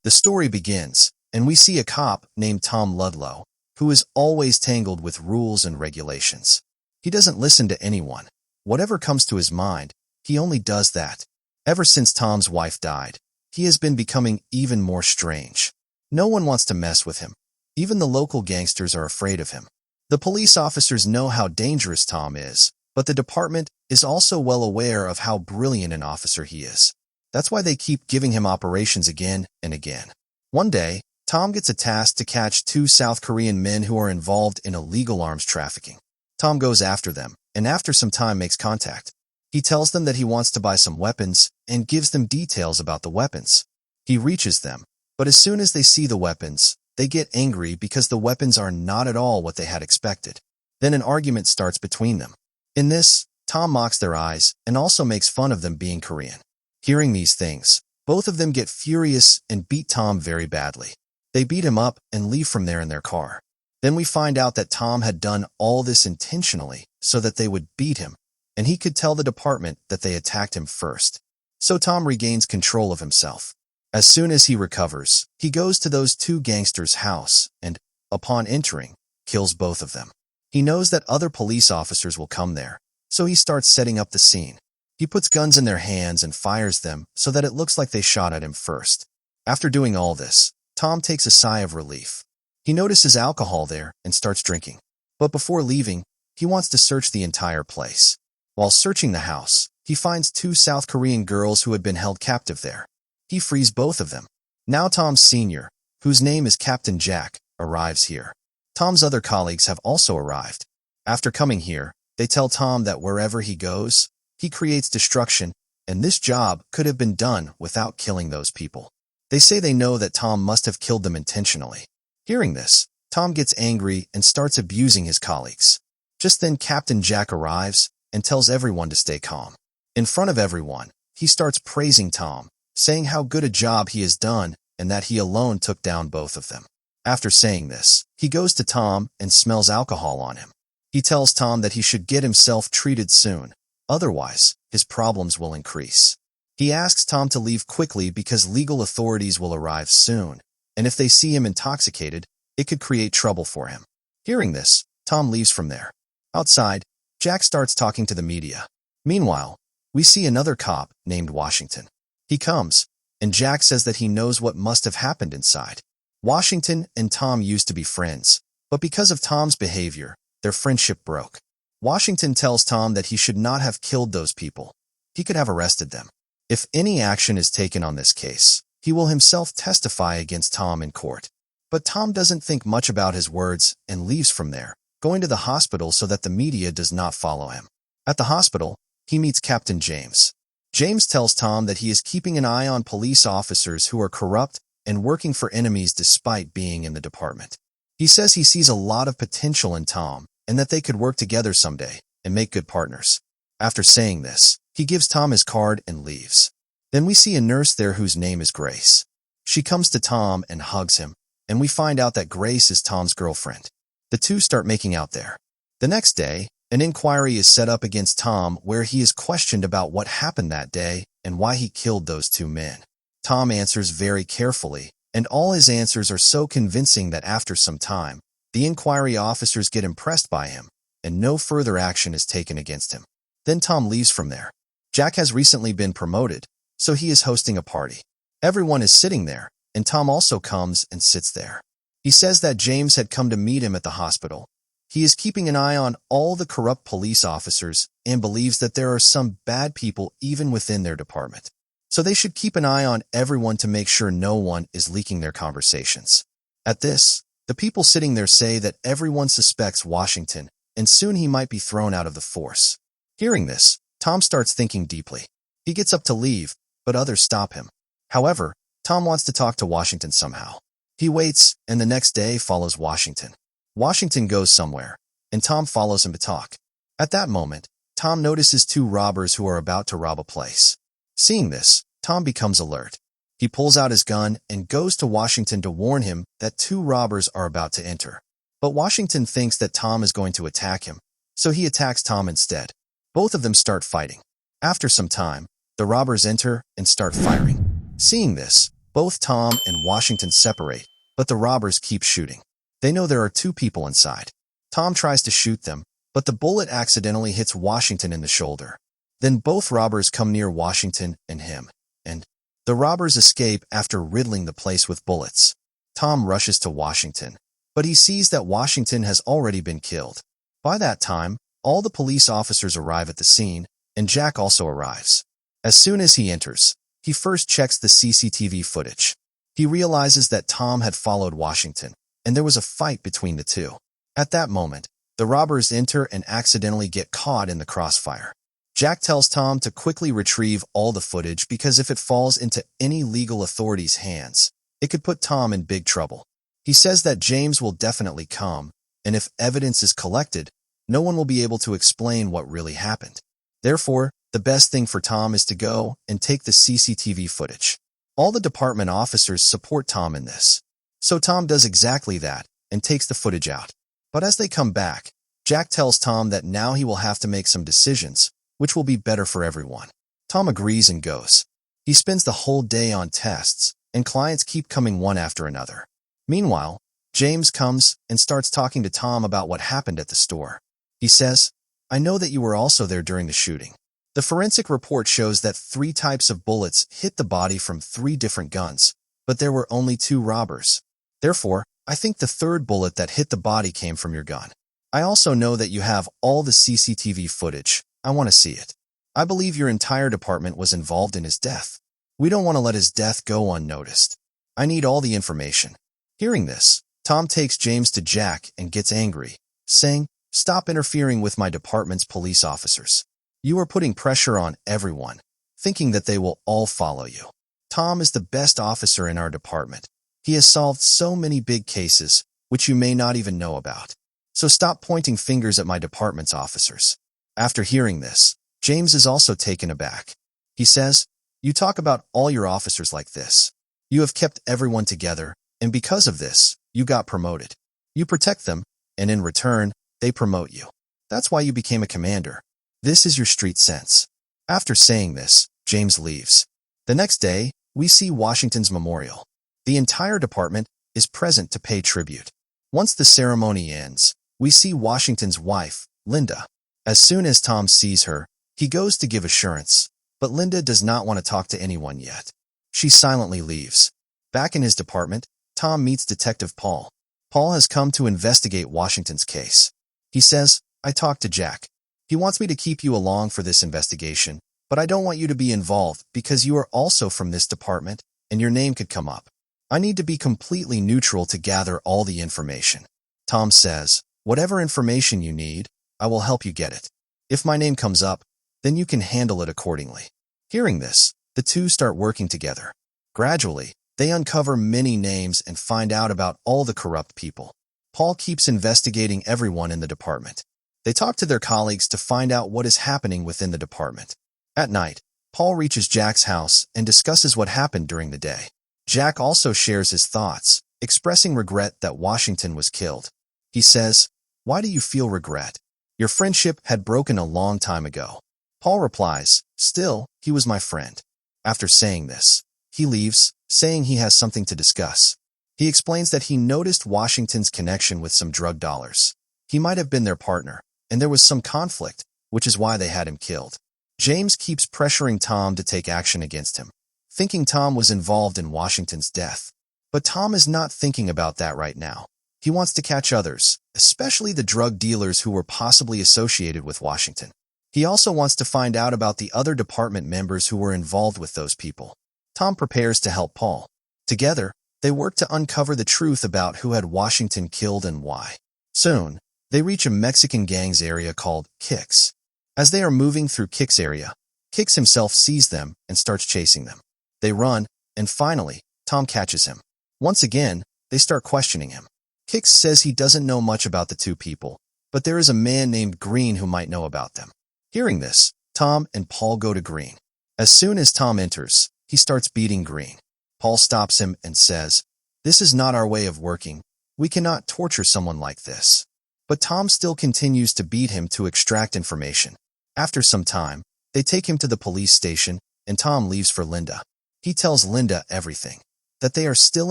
The story begins, and we see a cop named Tom Ludlow, who is always tangled with rules and regulations. He doesn't listen to anyone. Whatever comes to his mind, he only does that. Ever since Tom's wife died, he has been becoming even more strange. No one wants to mess with him. Even the local gangsters are afraid of him. The police officers know how dangerous Tom is, but the department is also well aware of how brilliant an officer he is. That's why they keep giving him operations again and again. One day, Tom gets a task to catch 2 South Korean men who are involved in illegal arms trafficking. Tom goes after them, and after some time makes contact. He tells them that he wants to buy some weapons and gives them details about the weapons. He reaches them, but as soon as they see the weapons, they get angry because the weapons are not at all what they had expected. Then an argument starts between them. In this, Tom mocks their eyes and also makes fun of them being Korean. Hearing these things, both of them get furious and beat Tom very badly. They beat him up and leave from there in their car. Then we find out that Tom had done all this intentionally so that they would beat him, and he could tell the department that they attacked him first. So Tom regains control of himself. As soon as he recovers, he goes to those 2 gangsters' house and, upon entering, kills both of them. He knows that other police officers will come there, so he starts setting up the scene. He puts guns in their hands and fires them so that it looks like they shot at him first. After doing all this, Tom takes a sigh of relief. He notices alcohol there and starts drinking. But before leaving, he wants to search the entire place. While searching the house, he finds 2 South Korean girls who had been held captive there. He frees both of them. Now Tom's senior, whose name is Captain Jack, arrives here. Tom's other colleagues have also arrived. After coming here, they tell Tom that wherever he goes, he creates destruction, and this job could have been done without killing those people. They say they know that Tom must have killed them intentionally. Hearing this, Tom gets angry and starts abusing his colleagues. Just then Captain Jack arrives and tells everyone to stay calm. In front of everyone, he starts praising Tom, saying how good a job he has done and that he alone took down both of them. After saying this, he goes to Tom and smells alcohol on him. He tells Tom that he should get himself treated soon, otherwise his problems will increase. He asks Tom to leave quickly because legal authorities will arrive soon, and if they see him intoxicated, it could create trouble for him. Hearing this, Tom leaves from there. Outside, Jack starts talking to the media. Meanwhile, we see another cop named Washington. He comes, and Jack says that he knows what must have happened inside. Washington and Tom used to be friends, but because of Tom's behavior, their friendship broke. Washington tells Tom that he should not have killed those people. He could have arrested them. If any action is taken on this case, he will himself testify against Tom in court. But Tom doesn't think much about his words and leaves from there, going to the hospital so that the media does not follow him. At the hospital, he meets Captain James. James tells Tom that he is keeping an eye on police officers who are corrupt and working for enemies despite being in the department. He says he sees a lot of potential in Tom and that they could work together someday and make good partners. After saying this, he gives Tom his card and leaves. Then we see a nurse there whose name is Grace. She comes to Tom and hugs him, and we find out that Grace is Tom's girlfriend. The 2 start making out there. The next day, an inquiry is set up against Tom where he is questioned about what happened that day and why he killed those 2 men. Tom answers very carefully, and all his answers are so convincing that after some time, the inquiry officers get impressed by him, and no further action is taken against him. Then Tom leaves from there. Jack has recently been promoted, so he is hosting a party. Everyone is sitting there, and Tom also comes and sits there. He says that James had come to meet him at the hospital. He is keeping an eye on all the corrupt police officers and believes that there are some bad people even within their department. So they should keep an eye on everyone to make sure no one is leaking their conversations. At this, the people sitting there say that everyone suspects Washington, and soon he might be thrown out of the force. Hearing this, Tom starts thinking deeply. He gets up to leave, but others stop him. However, Tom wants to talk to Washington somehow. He waits, and the next day follows Washington. Washington goes somewhere, and Tom follows him to talk. At that moment, Tom notices 2 robbers who are about to rob a place. Seeing this, Tom becomes alert. He pulls out his gun and goes to Washington to warn him that 2 robbers are about to enter. But Washington thinks that Tom is going to attack him, so he attacks Tom instead. Both of them start fighting. After some time, the robbers enter and start firing. Seeing this, Both Tom and Washington separate, but the robbers keep shooting. They know there are two people inside. Tom tries to shoot them, but the bullet accidentally hits Washington in the shoulder. Then both robbers come near Washington and him, and the robbers escape after riddling the place with bullets. Tom rushes to Washington, but he sees that Washington has already been killed. By that time, all the police officers arrive at the scene, and Jack also arrives. As soon as he enters, he first checks the CCTV footage. He realizes that Tom had followed Washington, and there was a fight between the two. At that moment, the robbers enter and accidentally get caught in the crossfire. Jack tells Tom to quickly retrieve all the footage because if it falls into any legal authority's hands, it could put Tom in big trouble. He says that James will definitely come, and if evidence is collected, no one will be able to explain what really happened. Therefore, the best thing for Tom is to go and take the CCTV footage. All the department officers support Tom in this. So Tom does exactly that and takes the footage out. But as they come back, Jack tells Tom that now he will have to make some decisions, which will be better for everyone. Tom agrees and goes. He spends the whole day on tests, and clients keep coming one after another. Meanwhile, James comes and starts talking to Tom about what happened at the store. He says, "I know that you were also there during the shooting. The forensic report shows that 3 types of bullets hit the body from 3 different guns, but there were only 2 robbers. Therefore, I think the 3rd bullet that hit the body came from your gun. I also know that you have all the CCTV footage. I want to see it. I believe your entire department was involved in his death. We don't want to let his death go unnoticed. I need all the information." Hearing this, Tom takes James to Jack and gets angry, saying, "Stop interfering with my department's police officers. You are putting pressure on everyone, thinking that they will all follow you. Tom is the best officer in our department. He has solved so many big cases, which you may not even know about. So stop pointing fingers at my department's officers." After hearing this, James is also taken aback. He says, "You talk about all your officers like this. You have kept everyone together, and because of this, you got promoted. You protect them, and in return, they promote you. That's why you became a commander. This is your street sense." After saying this, James leaves. The next day, we see Washington's memorial. The entire department is present to pay tribute. Once the ceremony ends, we see Washington's wife, Linda. As soon as Tom sees her, he goes to give assurance, but Linda does not want to talk to anyone yet. She silently leaves. Back in his department, Tom meets Detective Paul. Paul has come to investigate Washington's case. He says, "I talked to Jack. He wants me to keep you along for this investigation, but I don't want you to be involved because you are also from this department and your name could come up. I need to be completely neutral to gather all the information." Tom says, "Whatever information you need, I will help you get it. If my name comes up, then you can handle it accordingly." Hearing this, the two start working together. Gradually, they uncover many names and find out about all the corrupt people. Paul keeps investigating everyone in the department. They talk to their colleagues to find out what is happening within the department. At night, Paul reaches Jack's house and discusses what happened during the day. Jack also shares his thoughts, expressing regret that Washington was killed. He says, "Why do you feel regret? Your friendship had broken a long time ago." Paul replies, "Still, he was my friend." After saying this, he leaves, saying he has something to discuss. He explains that he noticed Washington's connection with some drug dollars. He might have been their partner, and there was some conflict, which is why they had him killed. James keeps pressuring Tom to take action against him, thinking Tom was involved in Washington's death. But Tom is not thinking about that right now. He wants to catch others, especially the drug dealers who were possibly associated with Washington. He also wants to find out about the other department members who were involved with those people. Tom prepares to help Paul. Together, they work to uncover the truth about who had Washington killed and why. Soon, they reach a Mexican gang's area called Kix. As they are moving through Kix area, Kix himself sees them and starts chasing them. They run, and finally, Tom catches him. Once again, they start questioning him. Kix says he doesn't know much about the two people, but there is a man named Green who might know about them. Hearing this, Tom and Paul go to Green. As soon as Tom enters, he starts beating Green. Paul stops him and says, "This is not our way of working. We cannot torture someone like this." But Tom still continues to beat him to extract information. After some time, they take him to the police station, and Tom leaves for Linda. He tells Linda everything. that they are still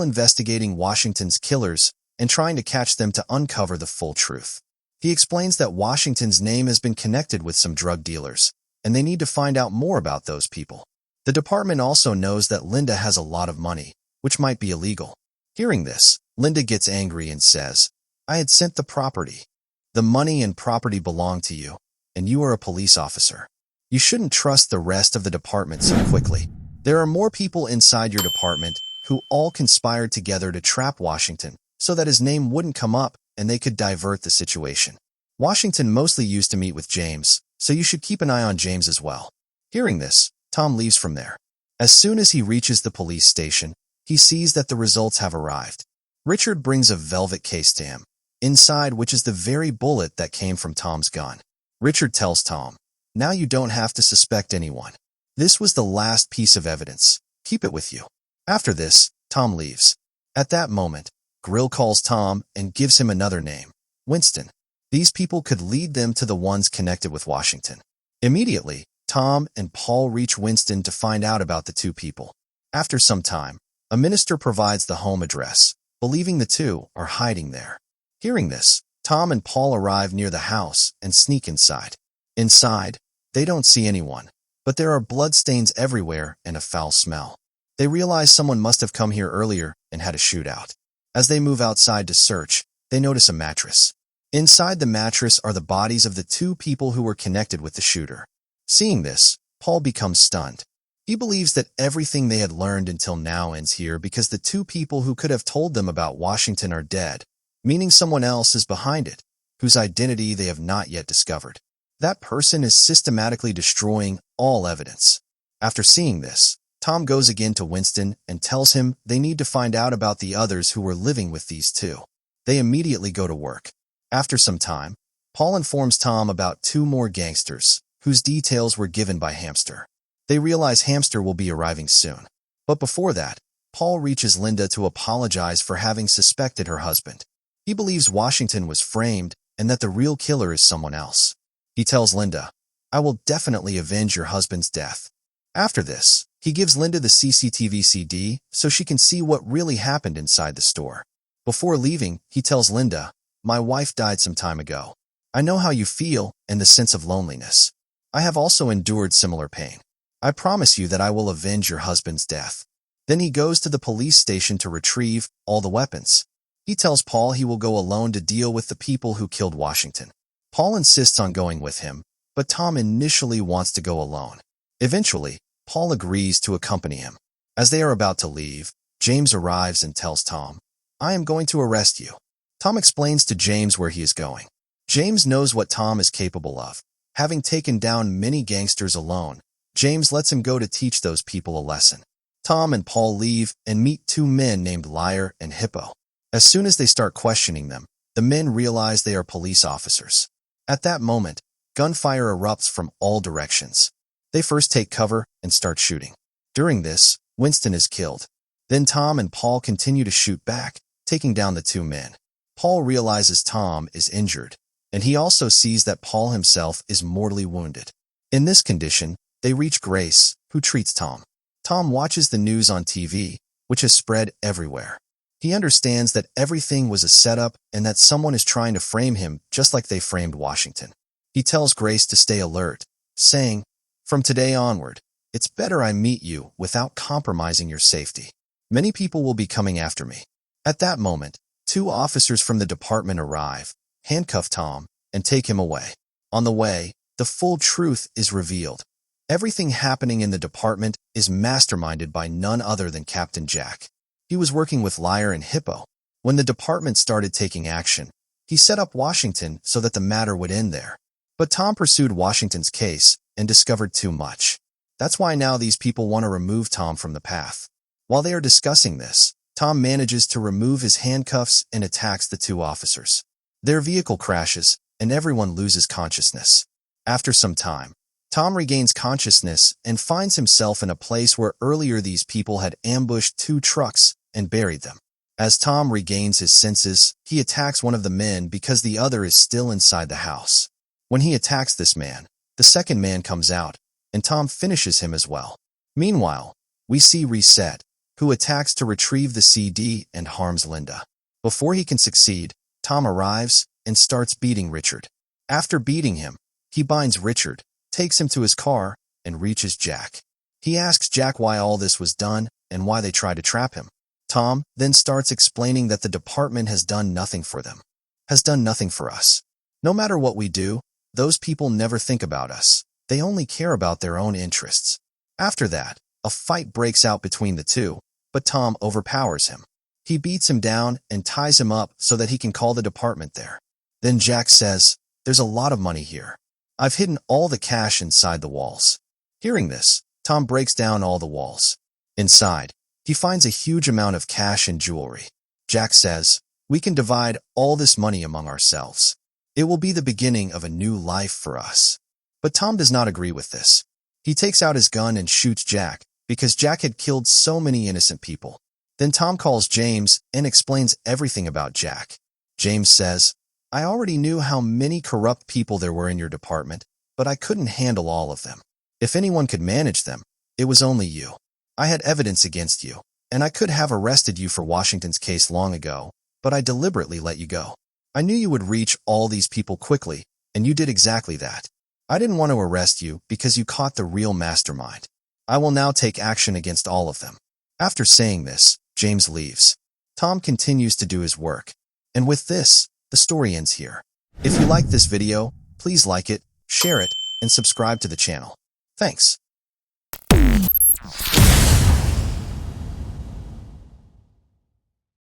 investigating Washington's killers and trying to catch them to uncover the full truth. He explains that Washington's name has been connected with some drug dealers, and they need to find out more about those people. The department also knows that Linda has a lot of money, which might be illegal. Hearing this, Linda gets angry and says, "I had sent the property. The money and property belong to you, and you are a police officer. You shouldn't trust the rest of the department so quickly. There are more people inside your department who all conspired together to trap Washington so that his name wouldn't come up and they could divert the situation. Washington mostly used to meet with James, so you should keep an eye on James as well." Hearing this, Tom leaves from there. As soon as he reaches the police station, he sees that the results have arrived. Richard brings a velvet case to him, inside which is the very bullet that came from Tom's gun. Richard tells Tom, "Now you don't have to suspect anyone. This was the last piece of evidence. Keep it with you." After this, Tom leaves. At that moment, Grill calls Tom and gives him another name, Winston. These people could lead them to the ones connected with Washington. Immediately, Tom and Paul reach Winston to find out about the two people. After some time, a minister provides the home address, believing the two are hiding there. Hearing this, Tom and Paul arrive near the house and sneak inside. Inside, they don't see anyone, but there are bloodstains everywhere and a foul smell. They realize someone must have come here earlier and had a shootout. As they move outside to search, they notice a mattress. Inside the mattress are the bodies of the two people who were connected with the shooter. Seeing this, Paul becomes stunned. He believes that everything they had learned until now ends here because the two people who could have told them about Washington are dead, meaning someone else is behind it, whose identity they have not yet discovered. That person is systematically destroying all evidence. After seeing this, Tom goes again to Winston and tells him they need to find out about the others who were living with these two. They immediately go to work. After some time, Paul informs Tom about two more gangsters, whose details were given by Hamster. They realize Hamster will be arriving soon. But before that, Paul reaches Linda to apologize for having suspected her husband. He believes Washington was framed and that the real killer is someone else. He tells Linda, "I will definitely avenge your husband's death." After this, he gives Linda the CCTV CD so she can see what really happened inside the store. Before leaving, he tells Linda, "My wife died some time ago. I know how you feel and the sense of loneliness. I have also endured similar pain. I promise you that I will avenge your husband's death." Then he goes to the police station to retrieve all the weapons. He tells Paul he will go alone to deal with the people who killed Washington. Paul insists on going with him, but Tom initially wants to go alone. Eventually, Paul agrees to accompany him. As they are about to leave, James arrives and tells Tom, "I am going to arrest you." Tom explains to James where he is going. James knows what Tom is capable of. Having taken down many gangsters alone, James lets him go to teach those people a lesson. Tom and Paul leave and meet two men named Liar and Hippo. As soon as they start questioning them, the men realize they are police officers. At that moment, gunfire erupts from all directions. They first take cover and start shooting. During this, Winston is killed. Then Tom and Paul continue to shoot back, taking down the two men. Paul realizes Tom is injured, and he also sees that Paul himself is mortally wounded. In this condition, they reach Grace, who treats Tom. Tom watches the news on TV, which has spread everywhere. He understands that everything was a setup and that someone is trying to frame him just like they framed Washington. He tells Grace to stay alert, saying, "From today onward, it's better I meet you without compromising your safety. Many people will be coming after me." At that moment, two officers from the department arrive, handcuff Tom, and take him away. On the way, the full truth is revealed. Everything happening in the department is masterminded by none other than Captain Jack. He was working with Liar and Hippo. When the department started taking action, he set up Washington so that the matter would end there. But Tom pursued Washington's case and discovered too much. That's why now these people want to remove Tom from the path. While they are discussing this, Tom manages to remove his handcuffs and attacks the two officers. Their vehicle crashes, and everyone loses consciousness. After some time, Tom regains consciousness and finds himself in a place where earlier these people had ambushed two trucks and buried them. As Tom regains his senses, he attacks one of the men because the other is still inside the house. When he attacks this man, the second man comes out, and Tom finishes him as well. Meanwhile, we see Reset, who attacks to retrieve the CD and harms Linda. Before he can succeed, Tom arrives and starts beating Richard. After beating him, he binds Richard, takes him to his car, and reaches Jack. He asks Jack why all this was done and why they tried to trap him. Tom then starts explaining that the department has done nothing for them, has done nothing for us. No matter what we do, those people never think about us. They only care about their own interests. After that, a fight breaks out between the two, but Tom overpowers him. He beats him down and ties him up so that he can call the department there. Then Jack says, "There's a lot of money here. I've hidden all the cash inside the walls." Hearing this, Tom breaks down all the walls. Inside, he finds a huge amount of cash and jewelry. Jack says, "We can divide all this money among ourselves. It will be the beginning of a new life for us." But Tom does not agree with this. He takes out his gun and shoots Jack because Jack had killed so many innocent people. Then Tom calls James and explains everything about Jack. James says, "I already knew how many corrupt people there were in your department, but I couldn't handle all of them. If anyone could manage them, it was only you. I had evidence against you, and I could have arrested you for Washington's case long ago, but I deliberately let you go. I knew you would reach all these people quickly, and you did exactly that. I didn't want to arrest you because you caught the real mastermind. I will now take action against all of them." After saying this, James leaves. Tom continues to do his work. And with this, the story ends here. If you liked this video, please like it, share it, and subscribe to the channel. Thanks.